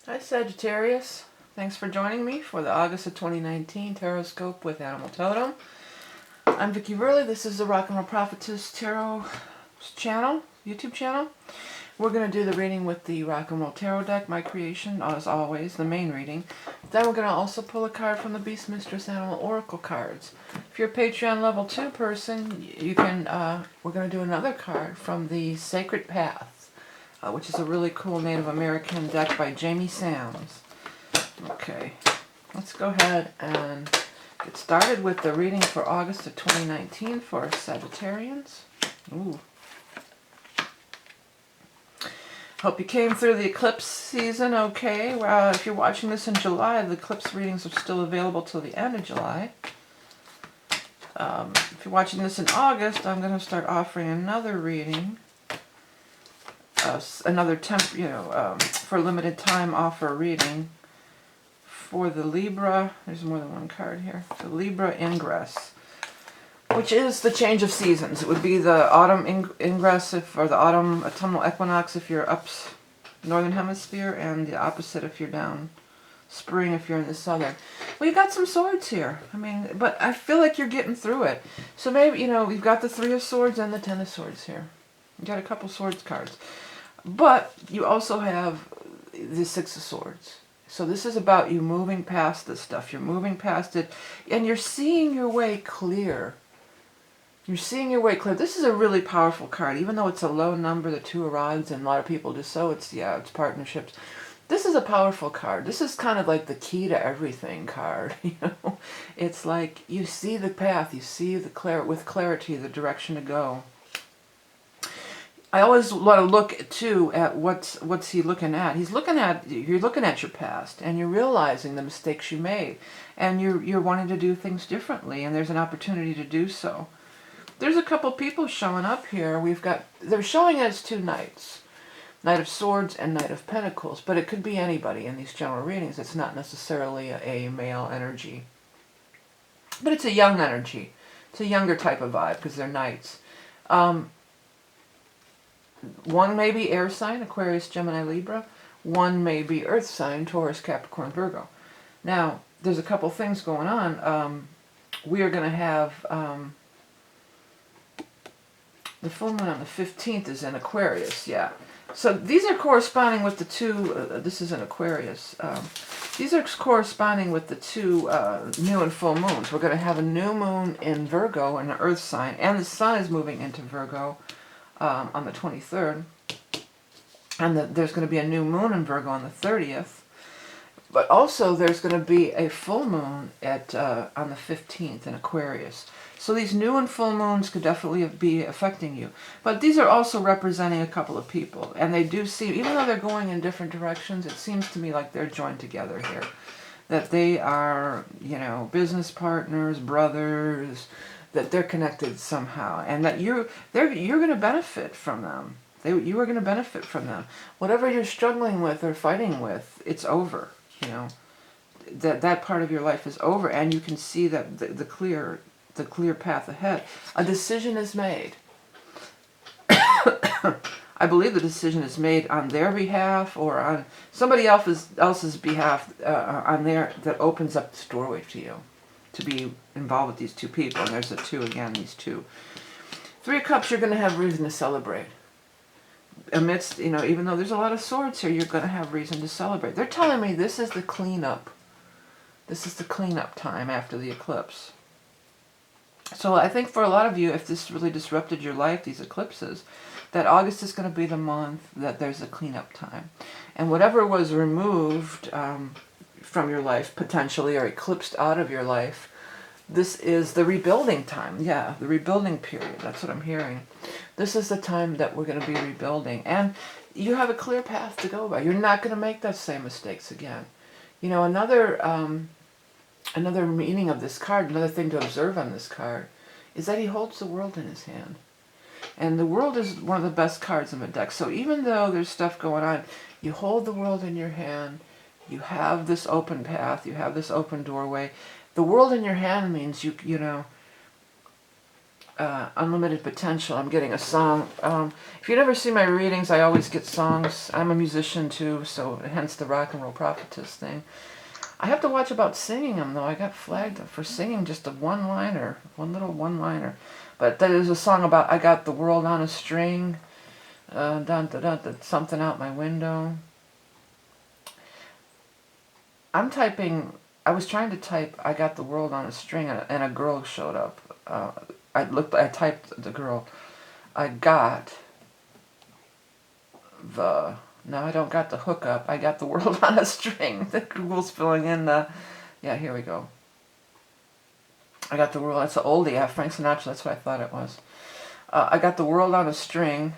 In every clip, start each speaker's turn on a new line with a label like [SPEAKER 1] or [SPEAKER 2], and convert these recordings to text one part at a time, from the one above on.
[SPEAKER 1] Hi Sagittarius, thanks for joining me for the August of 2019 Tarot with Animal Totem. I'm Vickie. This is the Rock and Roll Prophetess Tarot channel, YouTube channel. We're going to do the reading with the Rock and Roll Tarot deck, my creation, as always, the main reading. Then we're going to also pull a card from the Beast Mistress Animal Oracle cards. If you're a Patreon level 2 person, you can. We're going to do another card from the Sacred Path. Which is a really cool Native American deck by Jamie Sams. Okay, let's go ahead and get started with the reading for August of 2019 for Sagittarians. Ooh. Hope you came through the eclipse season okay. Well, if you're watching this in July, the eclipse readings are still available till the end of July. If you're watching this in August, I'm going to start offering another reading. Another for a limited time offer reading for the Libra. There's more than one card here. The Libra Ingress, which is the change of seasons. It would be the autumn ingress or the autumn autumnal equinox if you're up northern hemisphere, and the opposite if you're down spring if you're in the southern. Well, you got some swords here. I mean, but I feel like you're getting through it. So maybe, we've got the Three of Swords and the Ten of Swords here. You got a couple swords cards. But you also have the Six of Swords. So this is about you moving past this stuff. You're moving past it, and you're seeing your way clear. You're seeing your way clear. This is a really powerful card, even though it's a low number, the Two of Rods, and a lot of people just it's partnerships. This is a powerful card. This is kind of like the key to everything card. It's like you see the path, you see with clarity the direction to go. I always want to look too at what's he looking at. You're looking at your past, and you're realizing the mistakes you made, and you're wanting to do things differently, and there's an opportunity to do so. There's a couple people showing up here. They're showing as two knights, Knight of Swords and Knight of Pentacles, but it could be anybody in these general readings. It's not necessarily a male energy, but it's a young energy. It's a younger type of vibe because they're knights. One may be air sign, Aquarius, Gemini, Libra. One may be earth sign, Taurus, Capricorn, Virgo. Now, there's a couple things going on. We are going to have the full moon on the 15th is in Aquarius, yeah. So these are corresponding with the two, this is in Aquarius. These are corresponding with the two new and full moons. We're going to have a new moon in Virgo, in the earth sign, and the sun is moving into Virgo on the 23rd, and there's going to be a new moon in Virgo on the 30th, but also there's going to be a full moon on the 15th in Aquarius. So these new and full moons could definitely be affecting you, but these are also representing a couple of people, and they do seem, even though they're going in different directions, it seems to me like they're joined together here, that they are, business partners, brothers, that they're connected somehow, and that you're going to benefit from them. You are going to benefit from them. Whatever you're struggling with or fighting with, it's over. That part of your life is over, and you can see that the clear path ahead. A decision is made. I believe the decision is made on their behalf or on somebody else's behalf that opens up this doorway to you to be involved with these two people. And there's the two again, these two. Three of Cups, you're going to have reason to celebrate. Amidst, even though there's a lot of swords here, you're going to have reason to celebrate. They're telling me this is the cleanup. This is the cleanup time after the eclipse. So I think for a lot of you, if this really disrupted your life, these eclipses, that August is going to be the month that there's a cleanup time. And whatever was removed from your life, potentially, or eclipsed out of your life, this is the rebuilding time. Yeah, the rebuilding period. That's what I'm hearing. This is the time that we're going to be rebuilding. And you have a clear path to go by. You're not going to make those same mistakes again. Another meaning of this card, another thing to observe on this card, is that he holds the world in his hand. And the world is one of the best cards in the deck. So even though there's stuff going on, you hold the world in your hand. You have this open path. You have this open doorway. The world in your hand means Unlimited Potential. I'm getting a song. If you never see my readings, I always get songs. I'm a musician too, so hence the rock and roll prophetess thing. I have to watch about singing them though. I got flagged for singing just a one-liner, one little one-liner. But there's a song about I got the world on a string, dun, dun, dun, dun, something out my window. I'm typing, I was trying to type I got the world on a string and a girl showed up. I typed the girl. I got the, no, I don't got the hookup. I got the world on a string. The Google's filling in the, yeah, here we go. I got the world, that's an oldie, yeah, Frank Sinatra, that's what I thought it was. I got the world on a string,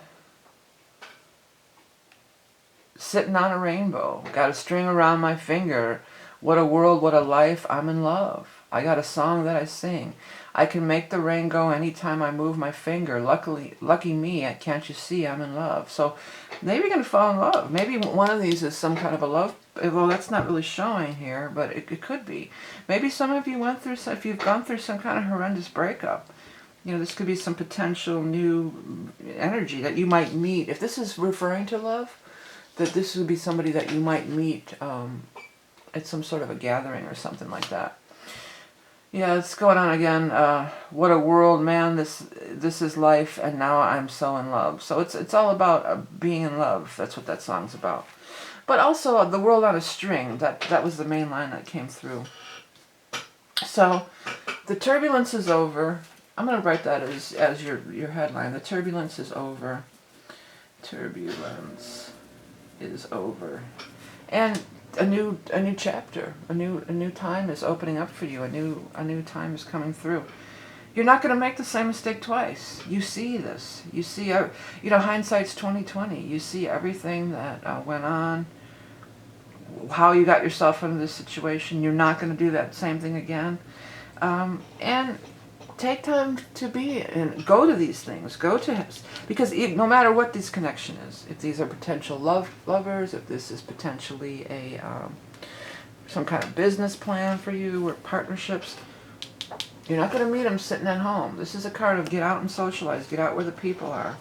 [SPEAKER 1] sitting on a rainbow. Got a string around my finger. What a world, what a life, I'm in love. I got a song that I sing. I can make the rain go anytime I move my finger. Lucky me, can't you see I'm in love? So maybe you're going to fall in love. Maybe one of these is some kind of a love. Well, that's not really showing here, but it could be. Maybe some of you went through, if you've gone through some kind of horrendous breakup, you know, this could be some potential new energy that you might meet. If this is referring to love, that this would be somebody that you might meet at some sort of a gathering or something like that. Yeah, it's going on again. What a world, man! This is life, and now I'm so in love. So it's all about being in love. That's what that song's about. But also the world on a string. That was the main line that came through. So the turbulence is over. I'm going to write that as your headline. The turbulence is over. Turbulence is over, and a new chapter, a new time is opening up for you. A new time is coming through. You're not going to make the same mistake twice. You see this. You see, you know, hindsight's 20/20. You see everything that went on, how you got yourself into this situation. You're not going to do that same thing again, and take time to be and go to these things. Go to, because no matter what this connection is, if these are potential lovers, if this is potentially a some kind of business plan for you or partnerships, you're not going to meet them sitting at home. This is a card of get out and socialize, get out where the people are.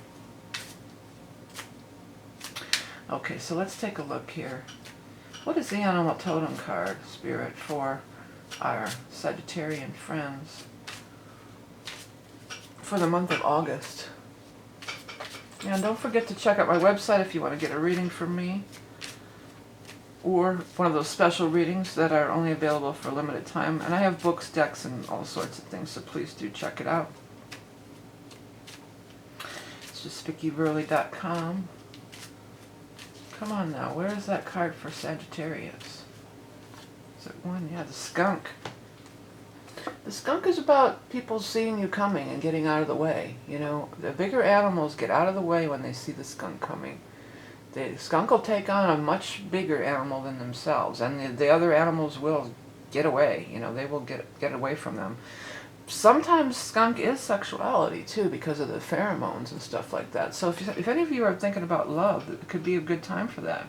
[SPEAKER 1] Okay, so let's take a look here. What is the animal totem card, Spirit, for our Sagittarian friends for the month of August? And don't forget to check out my website if you want to get a reading from me, or one of those special readings that are only available for a limited time. And I have books, decks, and all sorts of things, so please do check it out. It's just VickieVerley.com. Come on now, where is that card for Sagittarius? Is it one? Yeah, the skunk. The skunk is about people seeing you coming and getting out of the way. You know, the bigger animals get out of the way when they see the skunk coming. The skunk will take on a much bigger animal than themselves, and the other animals will get away. You know, they will get away from them. Sometimes skunk is sexuality too, because of the pheromones and stuff like that. So if any of you are thinking about love, it could be a good time for that.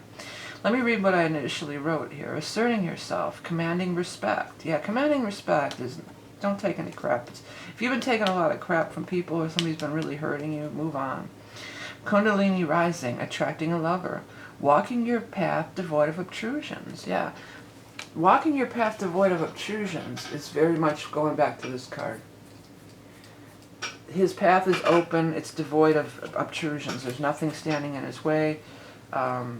[SPEAKER 1] Let me read what I initially wrote here. Asserting yourself, commanding respect. Yeah, commanding respect is, don't take any crap. If you've been taking a lot of crap from people or somebody's been really hurting you, move on. Kundalini rising, attracting a lover. Walking your path devoid of obtrusions. Yeah. Walking your path devoid of obtrusions is very much going back to this card. His path is open. It's devoid of obtrusions. There's nothing standing in his way. You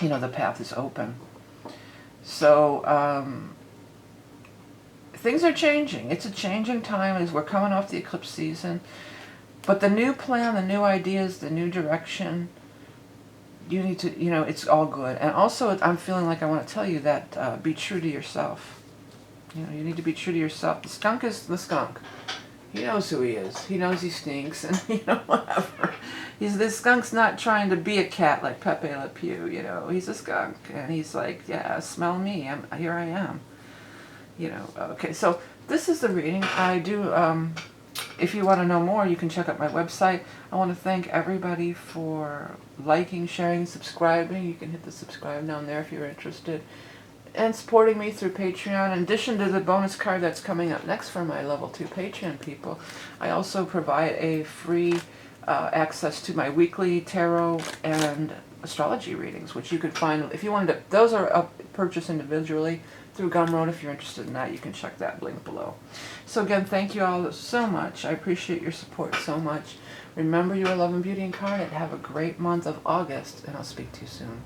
[SPEAKER 1] know, the path is open. So, things are changing. It's a changing time as we're coming off the eclipse season. But the new plan, the new ideas, the new direction, you need to, you know, it's all good. And also, I'm feeling like I want to tell you that be true to yourself. You know, you need to be true to yourself. The skunk is the skunk. He knows who he is. He knows he stinks, and, you know, whatever. This skunk's not trying to be a cat like Pepe Le Pew, you know. He's a skunk, and he's like, yeah, smell me. Here I am. You know, okay, so this is the reading. I do, if you want to know more, you can check out my website. I want to thank everybody for liking, sharing, subscribing. You can hit the subscribe down there if you're interested. and supporting me through Patreon. In addition to the bonus card that's coming up next for my level 2 Patreon people, I also provide a free access to my weekly tarot and astrology readings, which you could find if you wanted to. Those are purchased individually through Gumroad. If you're interested in that, you can check that link below. So again, thank you all so much. I appreciate your support so much. Remember, you are love and beauty incarnate. Have a great month of August, and I'll speak to you soon.